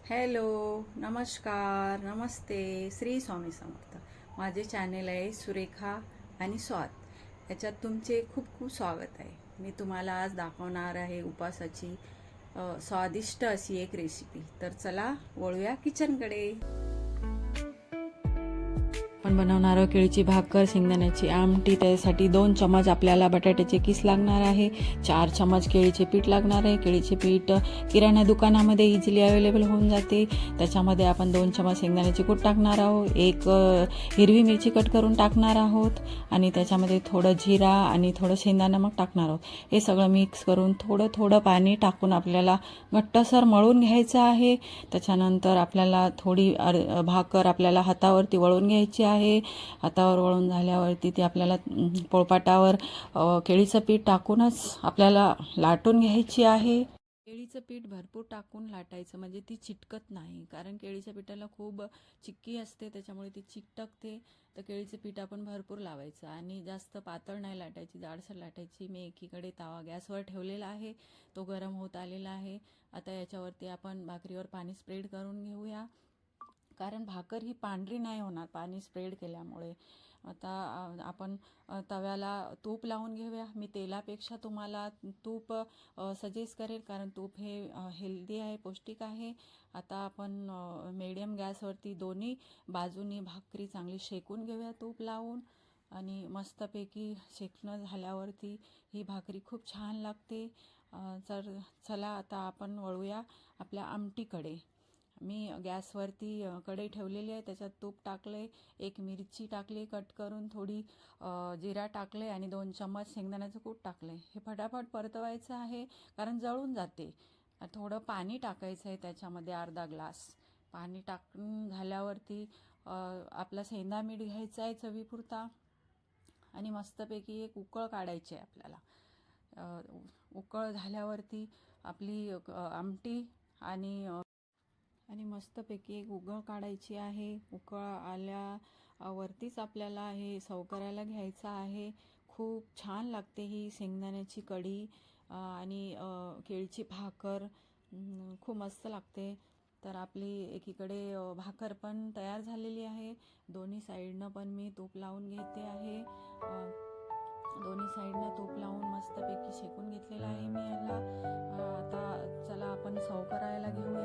Hello, नमस्कार, नमस्ते, श्री स्वामी समर्थ. माझे channel आहे सुरेखा आणि स्वाद. याच्यात तुमचे खूप खूप स्वागत आहे. मी तुम्हाला आज दाखवणार आहे उपासाची स्वादिष्ट अशी एक रेसिपी. तर चला वळूया किचनकडे. आपण बनवणार आहोत केळीची भाकर, शेंगदाण्याची आमटी. त्यासाठी 2 चमच आपल्याला बटाट्याचे किस लागणार आहे, 4 चमच केळीचे पीठ लागणार आहे. केळीचे पीठ किराणा दुकानामध्ये इझिली अवेलेबल होऊन जाते. त्याच्यामध्ये आपण 2 चमच शेंगदाण्याचे कूट टाकणार आहोत, एक हिरवी मिरची कट करून टाकणार आहोत आणि त्याच्यामध्ये थोडं जिरा आणि थोडं शेंगदाणा नमक टाकणार आहोत. हे सगळं मिक्स करून थोडं थोडं पाणी टाकून आपल्याला घट्टसर मळून घ्यायचं आहे. त्याच्यानंतर आपल्याला थोडी भाकर आपल्याला हातावरती वळून घ्यायची आहे. हातावर वळून झाल्यावरती ते आपल्याला पोळपाटावर केळीचं पीठ टाकूनच आपल्याला लाटून घ्यायची आहे. केळीचं पीठ भरपूर टाकून लाटायचं म्हणजे ती चिटकत नाही, कारण केळीच्या पिठाला खूप चिक्की असते, त्याच्यामुळे ती चिकटकते. तर केळीचं पीठ आपण भरपूर लावायचं आणि जास्त पातळ नाही लाटायची, जाडसर लाटायची. मी एकीकडे तावा गॅसवर ठेवलेला आहे, तो गरम होत आलेला आहे. आता याच्यावरती आपण भाकरीवर पाणी स्प्रेड करून घेऊया, कारण भाकर ही पांढरी नाही होणार पाणी स्प्रेड केल्यामुळे. आता आपण तव्याला तूप लावून घेऊया. मी तेलापेक्षा तुम्हाला तूप सजेस्ट करेल, कारण तूप हे हेल्दी आहे, पौष्टिक आहे. आता आपण मीडियम गॅसवरती दोन्ही बाजूनी भाकरी चांगली शेकून घेऊया तूप लावून. आणि मस्तपैकी शेकणं झाल्यावरती ही भाकरी खूप छान लागते. तर चला आता आपण वळूया आपल्या आमटीकडे. मी गॅसवरती कढई ठेवलेली आहे, त्याच्यात तूप टाकले, एक मिरची टाकली कट करून, थोडी जिरा टाकले आणि 2 चम्मच शेंगदाण्याचं कूट टाकले. हे फटाफट परतवायचं आहे, कारण जळून जाते. थोडं पाणी टाकायचं आहे, त्याच्यामध्ये अर्धा ग्लास पाणी टाकून झाल्यावरती आपला सेंधा मीठ घ्यायचा आहे चवीपुरता आणि मस्तपैकी एक उकळ काढायची आहे आपल्याला. उकळ झाल्यावरती आपली आमटी आणि मस्तपैकी एक उकळ काढायची आहे. उकळ आल्यावरतीच आपल्याला हे सर्व करायला घ्यायचं आहे. खूप छान लागते ही शेंगदाण्याची कढी आणि केळीची भाकर खूप मस्त लागते. तर आपली एकीकडे भाकर पण तयार झालेली आहे. दोन्ही साईडनं पण मी तूप लावून घेते आहे. दोन्ही साईडनं तूप लावून मस्तपैकी शेकून घेतलेलं आहे मी याला. आता चला आपण सर्व करायला घेऊया.